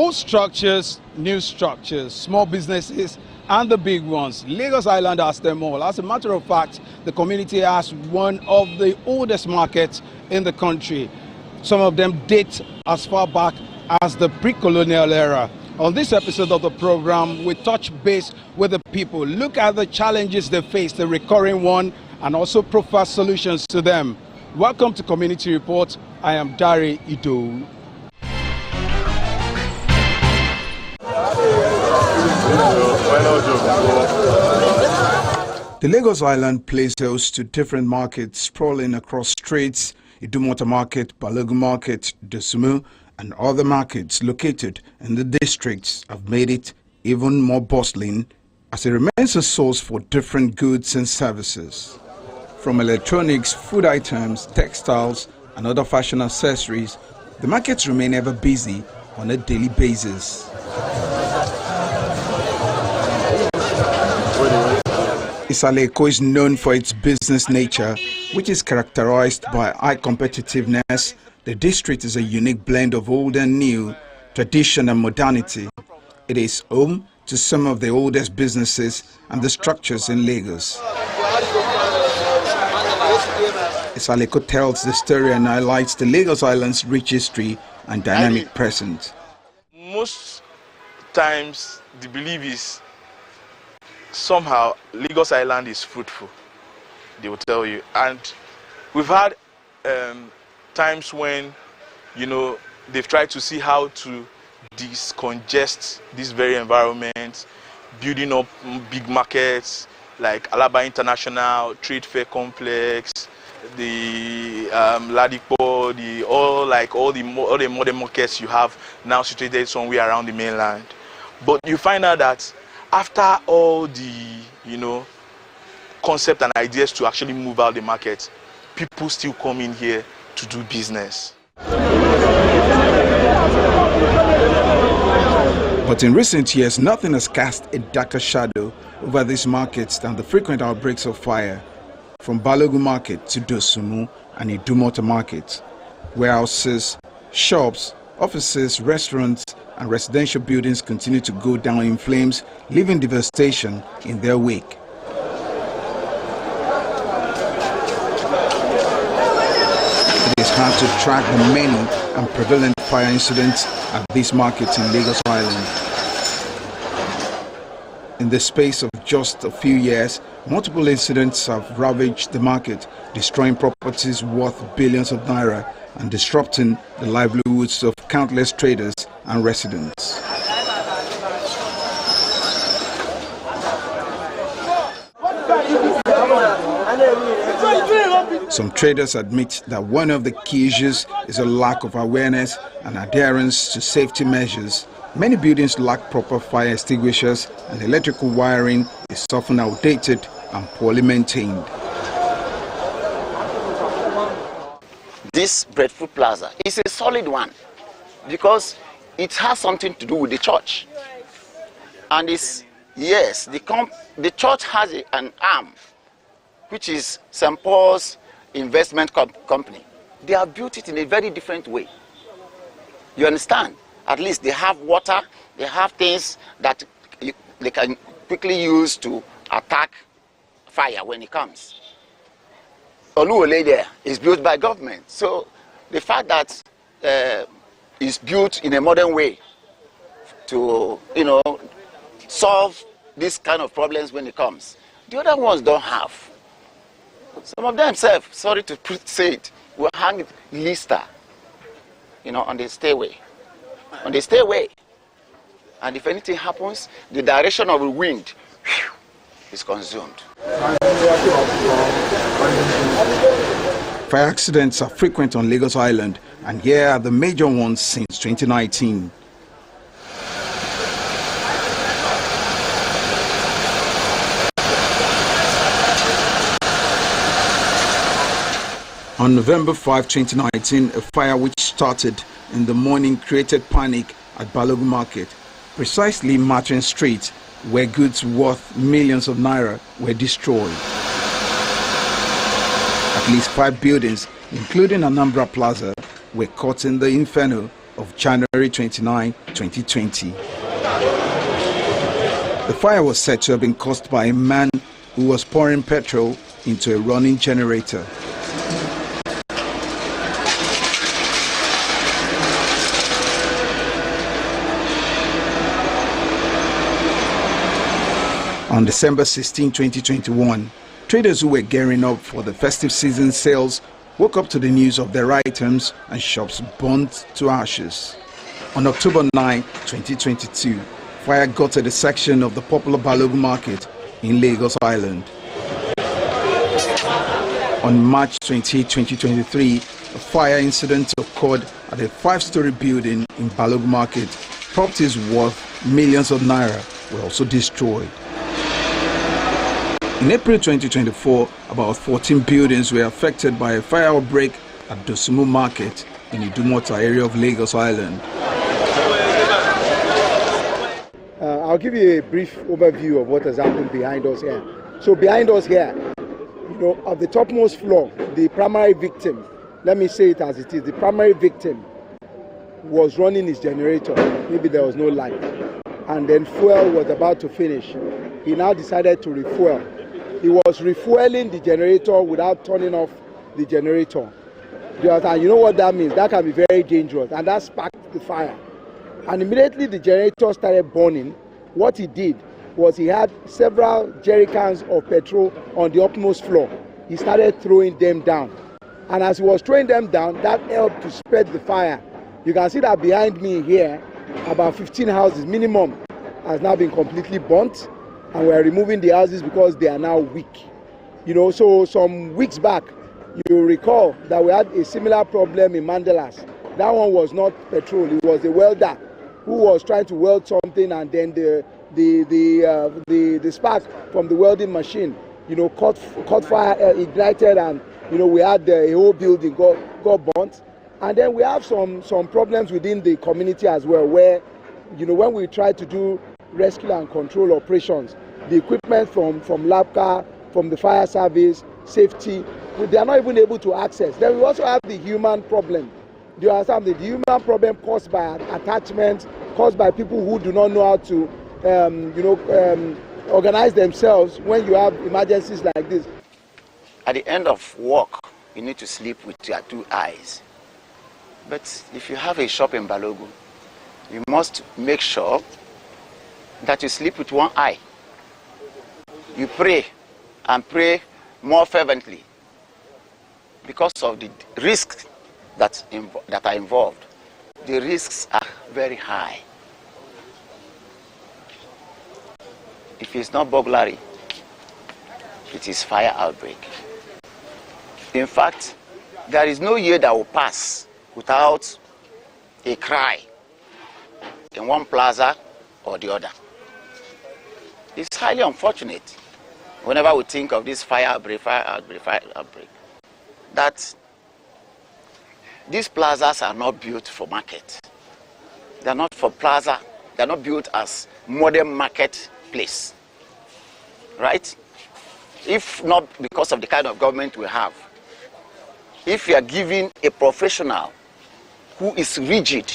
Old structures, new structures, small businesses and the big ones. Lagos Island has them all. As a matter of fact, the community has one of the oldest markets in the country. Some of them date as far back as the pre-colonial era. On this episode of the program, we touch base with the people, look at the challenges they face, the recurring one, and also profile solutions to them. Welcome to Community Report. I am Dari Ido. The Lagos Island plays host to different markets sprawling across streets. Idumota Market, Balogun Market, Dosumu, and other markets located in the districts have made it even more bustling as it remains a source for different goods and services. From electronics, food items, textiles, and other fashion accessories, the markets remain ever busy on a daily basis. Isaleko is known for its business nature, which is characterized by high competitiveness. The district is a unique blend of old and new, tradition and modernity. It is home to some of the oldest businesses and the structures in Lagos. Isaleko tells the story and highlights the Lagos Island's rich history and dynamic present. Most times the belief is somehow Lagos Island is fruitful, they will tell you. And we've had times when, they've tried to see how to decongest this very environment, building up big markets like Alaba International Trade Fair Complex, the Ladipo, all the modern markets you have now situated somewhere around the mainland. But you find out that after all the concept and ideas to actually move out the market, people still come in here to do business. But in recent years, nothing has cast a darker shadow over these markets than the frequent outbreaks of fire. From Balogun Market to Dosumu and Idumota Market, warehouses, shops, offices, restaurants, and residential buildings continue to go down in flames, leaving devastation in their wake. It is hard to track the many and prevalent fire incidents at these markets in Lagos Island. In the space of just a few years, multiple incidents have ravaged the market, destroying properties worth billions of naira and disrupting the livelihoods of countless traders and residents. Some traders admit that one of the key issues is a lack of awareness and adherence to safety measures. Many buildings lack proper fire extinguishers and electrical wiring is often outdated and poorly maintained. This Breadfruit Plaza is a solid one because it has something to do with the church. And the church has an arm, which is St. Paul's Investment Company. They have built it in a very different way. You understand? At least they have water, they have things that they can quickly use to attack fire when it comes. Oluwole there is built by government. So the fact that it's built in a modern way to, solve this kind of problems when it comes, the other ones don't have. Some of them, sorry to say it, will hang lister, on the stairway. On the stairway. And if anything happens, the direction of the wind is consumed. Fire accidents are frequent on Lagos Island, and here are the major ones since 2019. On November 5, 2019, a fire which started in the morning created panic at Balogun Market, precisely Martin Street, where goods worth millions of naira were destroyed. At least 5 buildings, including Anambra Plaza, were caught in the inferno of January 29, 2020. The fire was said to have been caused by a man who was pouring petrol into a running generator. On December 16, 2021, traders who were gearing up for the festive season sales woke up to the news of their items and shops burnt to ashes. On October 9, 2022, fire gutted a section of the popular Balogun market in Lagos Island. On March 28, 2023, a fire incident occurred at a 5-story building in Balogun market. Properties worth millions of naira were also destroyed. In April 2024, about 14 buildings were affected by a fire outbreak at Dosumu Market in the Idumota area of Lagos Island. I'll give you a brief overview of what has happened behind us here. So behind us here, at the topmost floor, the primary victim, let me say it as it is, the primary victim was running his generator. Maybe there was no light. And then fuel was about to finish. He now decided to refuel. He was refueling the generator without turning off the generator. You know what that means? That can be very dangerous, and that sparked the fire. And immediately the generator started burning. What he did was he had several jerrycans of petrol on the upmost floor. He started throwing them down. And as he was throwing them down, that helped to spread the fire. You can see that behind me here, about 15 houses minimum has now been completely burnt. And we are removing the houses because they are now weak. So some weeks back, you recall that we had a similar problem in Mandelas. That one was not petrol, it was a welder who was trying to weld something, and then the spark from the welding machine, caught fire, ignited, and we had the whole building got burnt. And then we have some problems within the community as well, where when we try to do rescue and control operations, the equipment from LAPCA, from the fire service, safety, they are not even able to access. Then we also have the human problem. Do you understand? The human problem caused by attachment, caused by people who do not know how to organize themselves when you have emergencies like this. At the end of work, you need to sleep with your 2 eyes. But if you have a shop in Balogun, you must make sure that you sleep with 1 eye. You pray, and pray more fervently because of the risks that are involved. The risks are very high. If it's not burglary, it is fire outbreak. In fact, there is no year that will pass without a cry in one plaza or the other. It's highly unfortunate whenever we think of this fire outbreak, that these plazas are not built for market. They are not for plaza. They are not built as modern market place, right? If not because of the kind of government we have, if you are giving a professional who is rigid,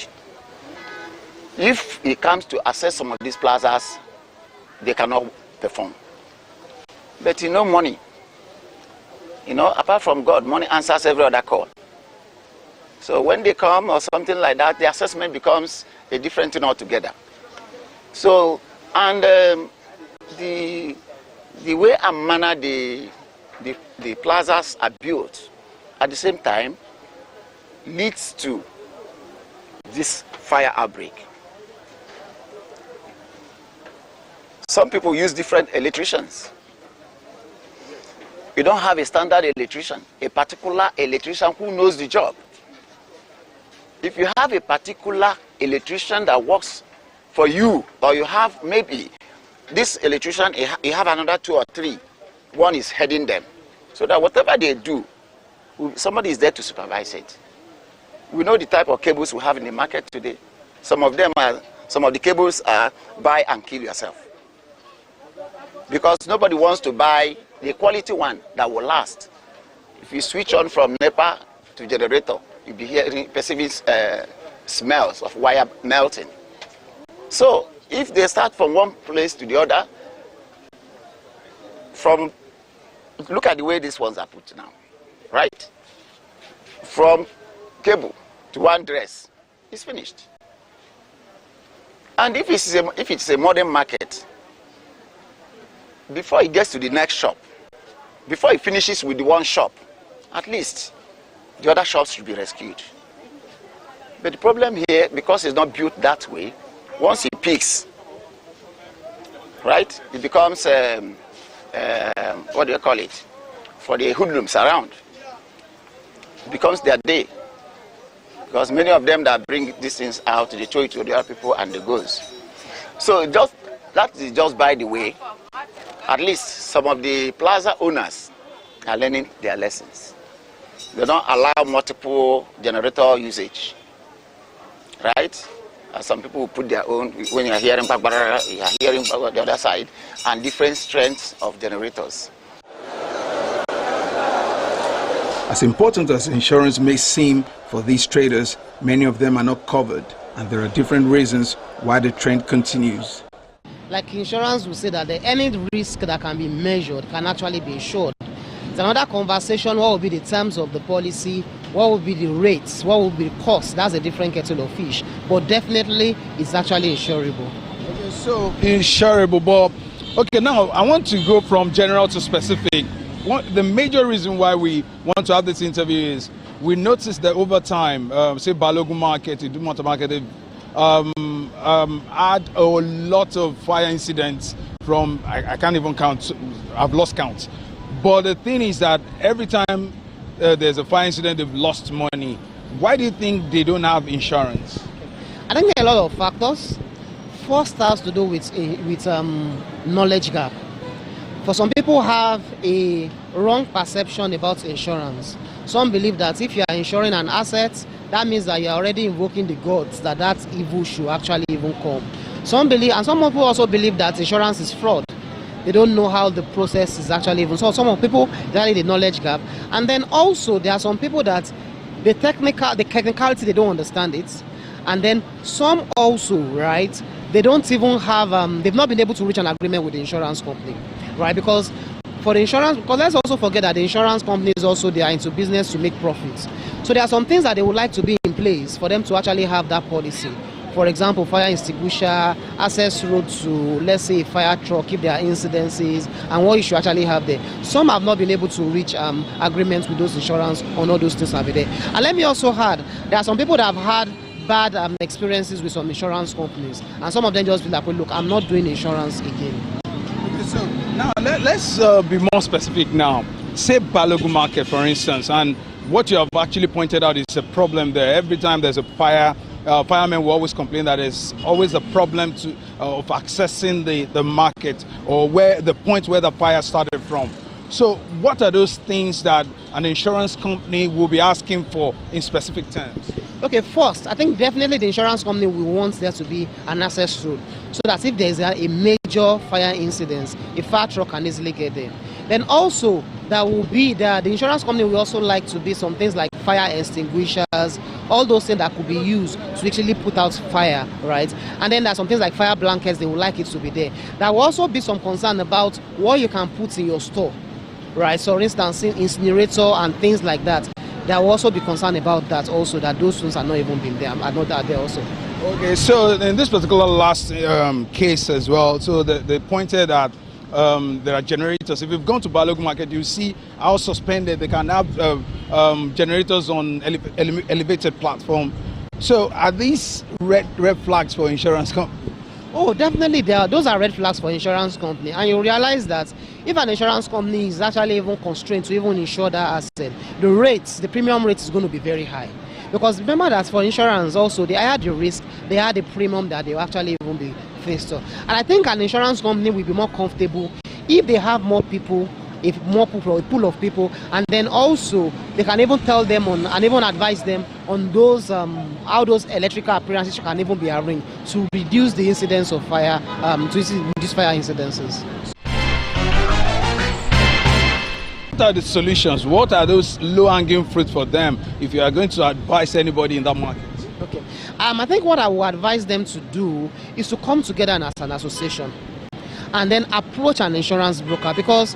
if it comes to access some of these plazas, they cannot perform. But money, apart from God, money answers every other call. So when they come or something like that, the assessment becomes a different thing altogether. So, and the way and manner the plazas are built at the same time leads to this fire outbreak. Some people use different electricians. You don't have a standard electrician, a particular electrician who knows the job. If you have a particular electrician that works for you, or you have maybe this electrician, you have another 2 or 3, one is heading them, so that whatever they do, somebody is there to supervise it. We know the type of cables we have in the market today. Some of the cables are buy and kill yourself. Because nobody wants to buy the quality one that will last. If you switch on from NEPA to generator, you'll be hearing perceiving smells of wire melting. So if they start from one place to the other, look at the way these ones are put now, right? From cable to one dress, it's finished. And if it's a modern market, before it gets to the next shop, before it finishes with the one shop, at least the other shops should be rescued. But the problem here, because it's not built that way, once it peaks, right, it becomes, what do you call it, for the hoodlums around. It becomes their day. Because many of them that bring these things out, they show it to the other people and they goes. So that is just by the way. At least some of the plaza owners are learning their lessons. They don't allow multiple generator usage, right? Some people will put their own, when you are hearing the other side, and different strengths of generators. As important as insurance may seem for these traders, many of them are not covered, and there are different reasons why the trend continues. Like insurance will say that any risk that can be measured can actually be insured. It's another conversation. What will be the terms of the policy? What will be the rates? What will be the cost? That's a different kettle of fish. But definitely, it's actually insurable. Okay, so insurable. But okay, now I want to go from general to specific. The major reason why we want to have this interview is we noticed that over time, say Balogun Market, Idumota Market, they've had a lot of fire incidents from, I can't even count, I've lost count. But the thing is that every time there's a fire incident, they've lost money. Why do you think they don't have insurance? I think there are a lot of factors. First has to do with knowledge gap. For some people have a wrong perception about insurance. Some believe that if you are insuring an asset, that means that you are already invoking the gods that evil should actually even come. Some believe, and some people also believe that insurance is fraud. They don't know how the process is actually even. So some of people, that's the knowledge gap. And then also there are some people that the technicality, they don't understand it. And then some also, right, they don't even have, they've not been able to reach an agreement with the insurance company, right? Because for the insurance, because let's also forget that the insurance companies also, they are into business to make profits. So there are some things that they would like to be in place for them to actually have that policy. For example, fire extinguisher, access road to, let's say, a fire truck if there are incidences, and what you should actually have there. Some have not been able to reach agreements with those insurance on all those things over there. And let me also add, there are some people that have had bad experiences with some insurance companies, and some of them just feel like, well, look, I'm not doing insurance again. Okay, so now let's be more specific now. Say Balogun Market, for instance, and what you have actually pointed out is a problem there. Every time there's a fire, firemen will always complain that there's always a problem of accessing the market or where the point where the fire started from. So what are those things that an insurance company will be asking for in specific terms? Okay, first, I think definitely the insurance company will want there to be an access road so that if there's a major fire incident, a fire truck can easily get there. Then also, there will be the insurance company will also like to be some things like fire extinguishers, all those things that could be used to actually put out fire, right? And then there's some things like fire blankets, they would like it to be there. There will also be some concern about what you can put in your store, right? So for instance, incinerator and things like that. There will also be concern about that also, that those things are not even been there, are not there also. Okay, so in this particular last case as well, so they pointed at there are generators. If you've gone to Balogun Market, you see how suspended they can have generators on elevated platform. So are these red flags for insurance companies? Oh, definitely, those are red flags for insurance company. And you realize that if an insurance company is actually even constrained to even insure that asset, the premium rate is going to be very high. Because remember that for insurance also, they higher the risk, they higher the premium that they will actually even be faced to. And I think an insurance company will be more comfortable if they have more people, a pool of people, and then also they can even tell them and even advise them on those how those electrical appliances can even be arranged to reduce the incidence of fire, to reduce fire incidences. What are the solutions? What are those low-hanging fruits for them if you are going to advise anybody in that market? Okay. I think what I would advise them to do is to come together as an association and then approach an insurance broker, because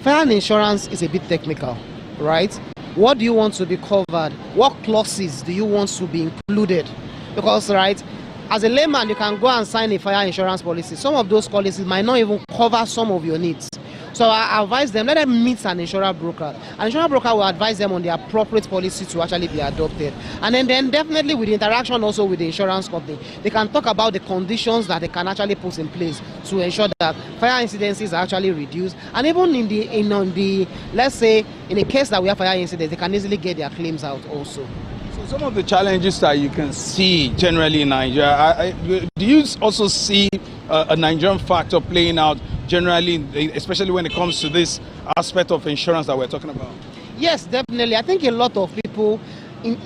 fire and insurance is a bit technical, right? What do you want to be covered? What clauses do you want to be included? Because, right, as a layman, you can go and sign a fire insurance policy. Some of those policies might not even cover some of your needs. So I advise them, let them meet an insurance broker. An insurance broker will advise them on the appropriate policy to actually be adopted. And then definitely with the interaction also with the insurance company, they can talk about the conditions that they can actually put in place to ensure that fire incidences are actually reduced. And even in the let's say, in a case that we have fire incidents, they can easily get their claims out also. So some of the challenges that you can see generally in Nigeria, do you also see a Nigerian factor playing out generally, especially when it comes to this aspect of insurance that we're talking about? Yes, definitely. I think a lot of people,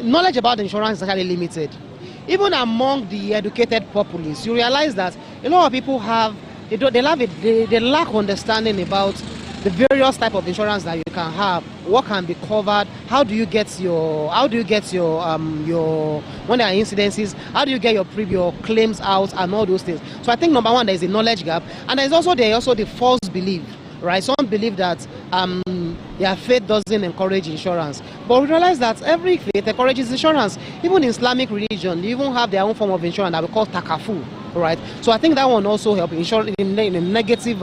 knowledge about insurance is actually limited. Even among the educated populace, you realize that a lot of people they lack understanding about the various type of insurance that you can have, what can be covered, when there are incidences, how do you get your claims out and all those things. So I think number one, there is a knowledge gap, and there is also the false belief, right? Some believe that their faith doesn't encourage insurance, but we realize that every faith encourages insurance. Even in Islamic religion, they even have their own form of insurance that we call takafu. Right, so I think that one also helps. In negative,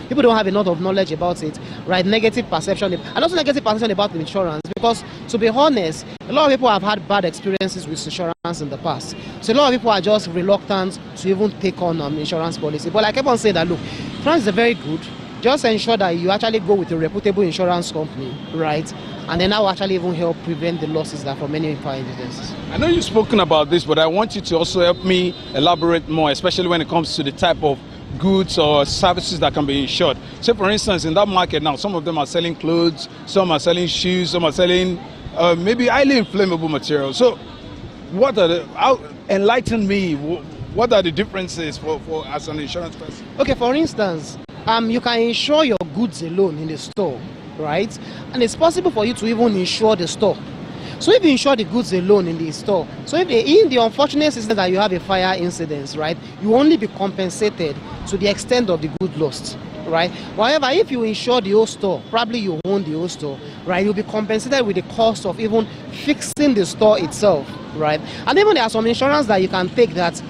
people don't have a lot of knowledge about it, right? Negative perception, and also negative perception about insurance. Because to be honest, a lot of people have had bad experiences with insurance in the past. So a lot of people are just reluctant to even take on insurance policy. But like everyone said, that look, insurance is very good. Just ensure that you actually go with a reputable insurance company, right? And then that will actually even help prevent the losses that from many fire incidents. I know you've spoken about this, but I want you to also help me elaborate more, especially when it comes to the type of goods or services that can be insured. So for instance, in that market now, some of them are selling clothes, some are selling shoes, some are selling maybe highly inflammable materials. So enlighten me, what are the differences for as an insurance person? Okay, for instance, you can insure your goods alone in the store, right? And it's possible for you to even insure the store. So if you insure the goods alone in the store, so if in the unfortunate instance that you have a fire incident, right, you only be compensated to the extent of the good lost, right? However, if you insure the whole store, probably you own the whole store, right, you'll be compensated with the cost of even fixing the store itself, right? And even there are some insurance that you can take that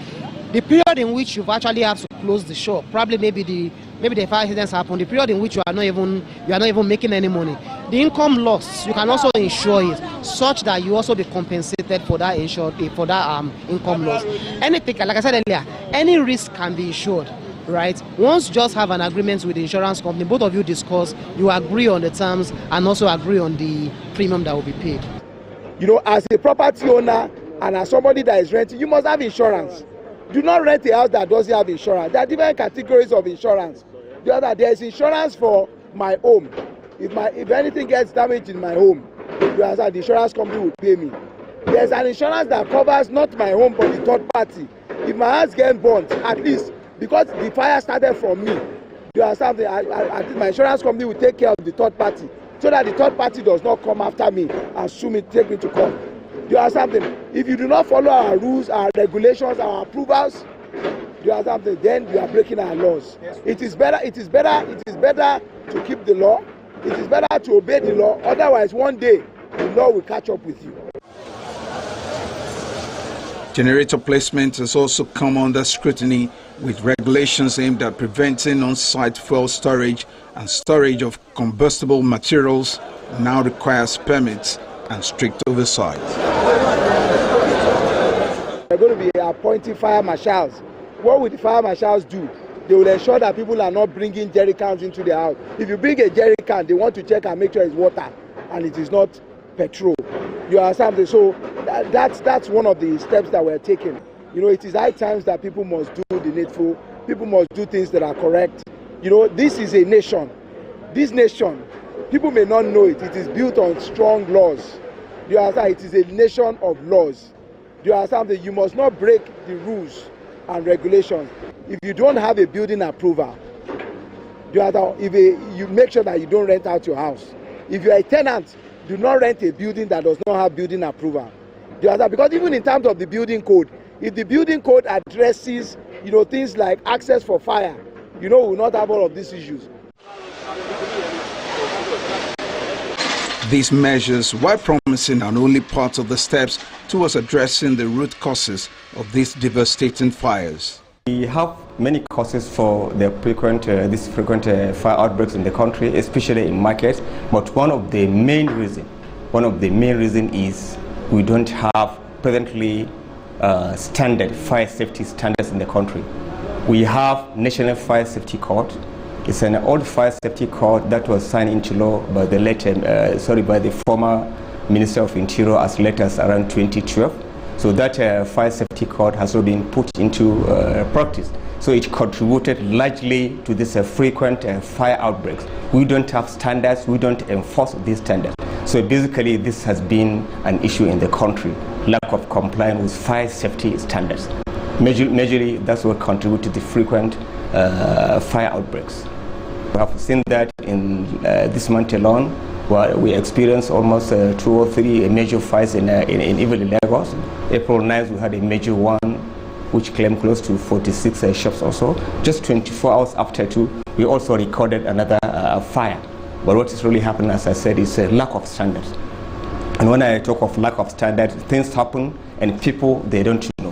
the period in which you've actually have to close the shop, probably maybe the fire incidents happen, the period in which you are not even making any money, the income loss, you can also insure it such that you also be compensated for that income loss. Anything, like I said earlier, any risk can be insured, right? Once you just have an agreement with the insurance company, both of you discuss, you agree on the terms and also agree on the premium that will be paid. You know, as a property owner and as somebody that is renting, you must have insurance. Do not rent a house that doesn't have insurance. There are different categories of insurance. There is insurance for my home. If anything gets damaged in my home, the insurance company will pay me. There's an insurance that covers not my home but the third party. If my house gets burnt, at least because the fire started from me, you understand? At least my insurance company will take care of the third party, so that the third party does not come after me and sue me, take me to court. You understand? If you do not follow our rules, our regulations, our approvals, you understand? Then you are breaking our laws. It is better to keep the law. It is better to obey the law. Otherwise, one day the law will catch up with you. Generator placement has also come under scrutiny, with regulations aimed at preventing on-site fuel storage and storage of combustible materials now requires permits and strict oversight. We're going to be appointing fire marshals. What will the fire marshals do? They will ensure that people are not bringing jerry cans into the house. If you bring a jerry can, they want to check and make sure it's water and it is not petrol. You understand? So that's one of the steps that we're taking. You know, it is high times that people must do the needful. People must do things that are correct. You know, this is a nation. This nation, people may not know it. It is built on strong laws. You understand? It is a nation of laws. You understand that you must not break the rules and regulations. If you don't have a building approval, you make sure that you don't rent out your house. If you are a tenant, do not rent a building that does not have building approval. You understand? Because even in terms of the building code, if the building code addresses, things like access for fire, we will not have all of these issues. These measures, while promising, are only part of the steps towards addressing the root causes of these devastating fires. We have many causes for the these frequent fire outbreaks in the country, especially in markets. But one of the main reasons is we don't have presently standard fire safety standards in the country. We have National Fire Safety Code. It's an old fire safety code that was signed into law by the former Minister of Interior as late as around 2012. So that fire safety code has already been put into practice. So it contributed largely to this frequent fire outbreaks. We don't have standards, we don't enforce these standards. So basically this has been an issue in the country, lack of compliance with fire safety standards. Majorly that's what contributed to the frequent fire outbreaks. We have seen that in this month alone, where we experienced almost 2 or 3 major fires in even Lagos. April 9th, we had a major one which claimed close to 46 shops or so. Just 24 hours after we also recorded another fire. But what is really happening, as I said, is a lack of standards. And when I talk of lack of standards, things happen and people, they don't know.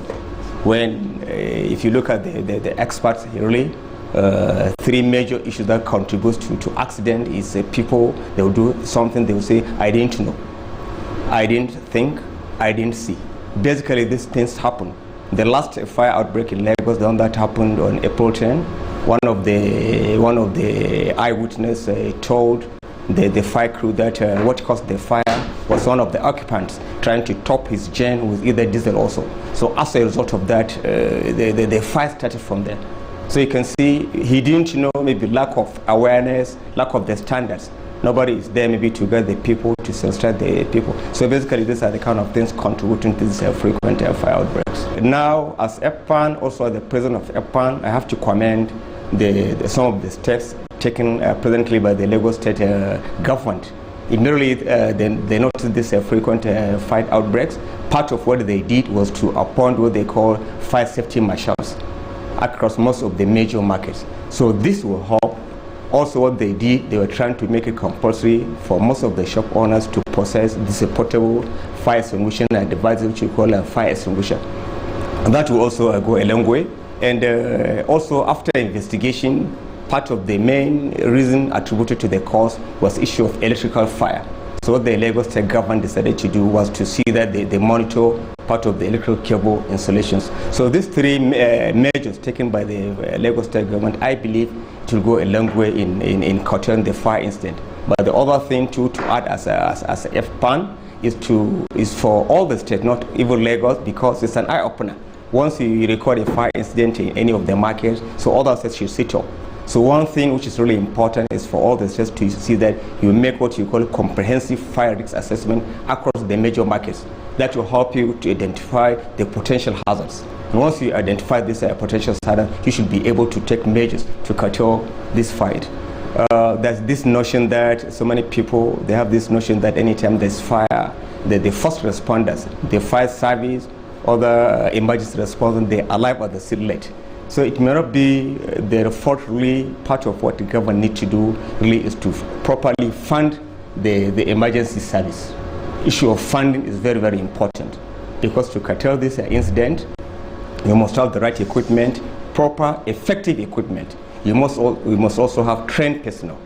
When, if you look at the experts, really, 3 major issues that contribute to accident is people, they will do something, they will say, I didn't know, I didn't think, I didn't see. Basically, these things happen. The last fire outbreak in Lagos, the one that happened on April 10, one of the eyewitness told the fire crew that what caused the fire was one of the occupants trying to top his gen with either diesel also. So as a result of that, the fire started from there. So you can see he didn't know, maybe lack of awareness, lack of the standards. Nobody is there maybe to get the people, to sensitize the people. So basically these are the kind of things contributing to these frequent fire outbreaks. Now as EPAN, also as the president of EPAN, I have to commend some of the steps taken presently by the Lagos State government. Immediately they noticed these frequent fire outbreaks. Part of what they did was to appoint what they call fire safety marshals across most of the major markets. So this will help. Also what they did, they were trying to make it compulsory for most of the shop owners to possess this portable fire extinguisher and device which we call a fire extinguisher. And that will also go a long way. And also after investigation, part of the main reason attributed to the cause was issue of electrical fire. So what the Lagos State government decided to do was to see that they monitor part of the electrical cable installations. So these 3 measures taken by the Lagos State government, I believe it will go a long way in curtailing the fire incident. But the other thing to add as a FPAN is for all the states, not even Lagos, because it's an eye-opener. Once you record a fire incident in any of the markets, so other states should sit up. So one thing which is really important is for all the states to see that you make what you call a comprehensive fire risk assessment across the major markets. That will help you to identify the potential hazards. And once you identify this potential hazard, you should be able to take measures to curtail this fight. There's this notion that so many people, they have this notion that anytime there's fire, the first responders, the fire service, other emergency responders, they arrive at the scene late. So it may not be the fault. Really, part of what the government needs to do really is to properly fund the emergency service. Issue of funding is very, very important, because to curtail this incident, you must have the right equipment, proper, effective equipment. We must also have trained personnel.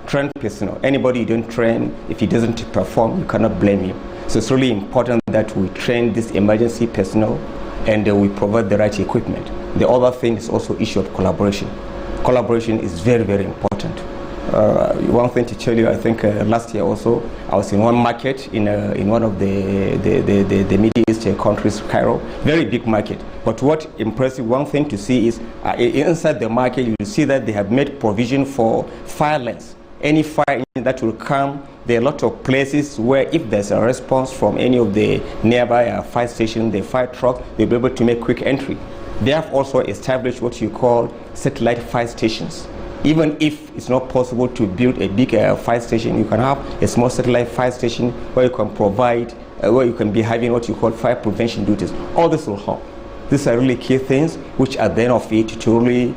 Trained personnel. Anybody you don't train, if he doesn't perform, you cannot blame him. So it's really important that we train this emergency personnel and we provide the right equipment. The other thing is also issue of collaboration. Collaboration is very, very important. One thing to tell you, I think last year also, I was in one market in one of the Middle East countries, Cairo, very big market. But what impressive, one thing to see is inside the market, you will see that they have made provision for fire lanes. Any fire engine that will come, there are a lot of places where if there's a response from any of the nearby fire stations, the fire truck, they'll be able to make quick entry. They have also established what you call satellite fire stations. Even if it's not possible to build a big fire station, you can have a small satellite fire station where you can provide where you can be having what you call fire prevention duties. All this will help. These are really key things which at the end of it to really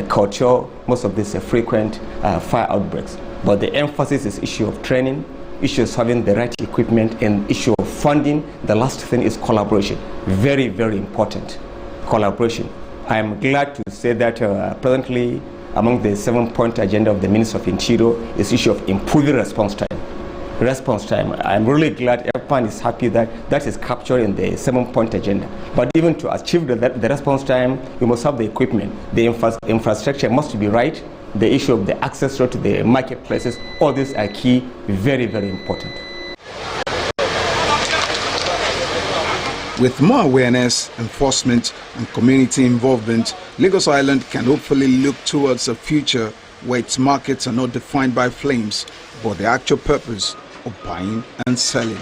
curtail most of these frequent fire outbreaks. But the emphasis is issue of training, issue of having the right equipment, and issue of funding. The last thing is collaboration. Very, very important. Collaboration. I am glad to say that presently among the 7-point agenda of the Minister of Interior is issue of improving response time. Response time. I'm really glad everyone is happy that that is captured in the 7-point agenda. But even to achieve the response time, you must have the equipment. The infrastructure must be right. The issue of the access to the marketplaces, all these are key, very, very important. With more awareness, enforcement, and community involvement, Lagos Island can hopefully look towards a future where its markets are not defined by flames, but the actual purpose of buying and selling.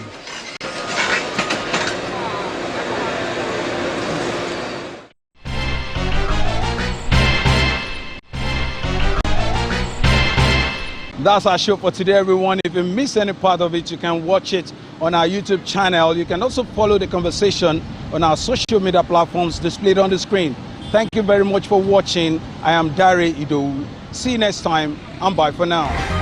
That's our show for today, everyone. If you miss any part of it, you can watch it on our YouTube channel. You can also follow the conversation on our social media platforms displayed on the screen. Thank you very much for watching. I am Dare Ido. See you next time, and bye for now.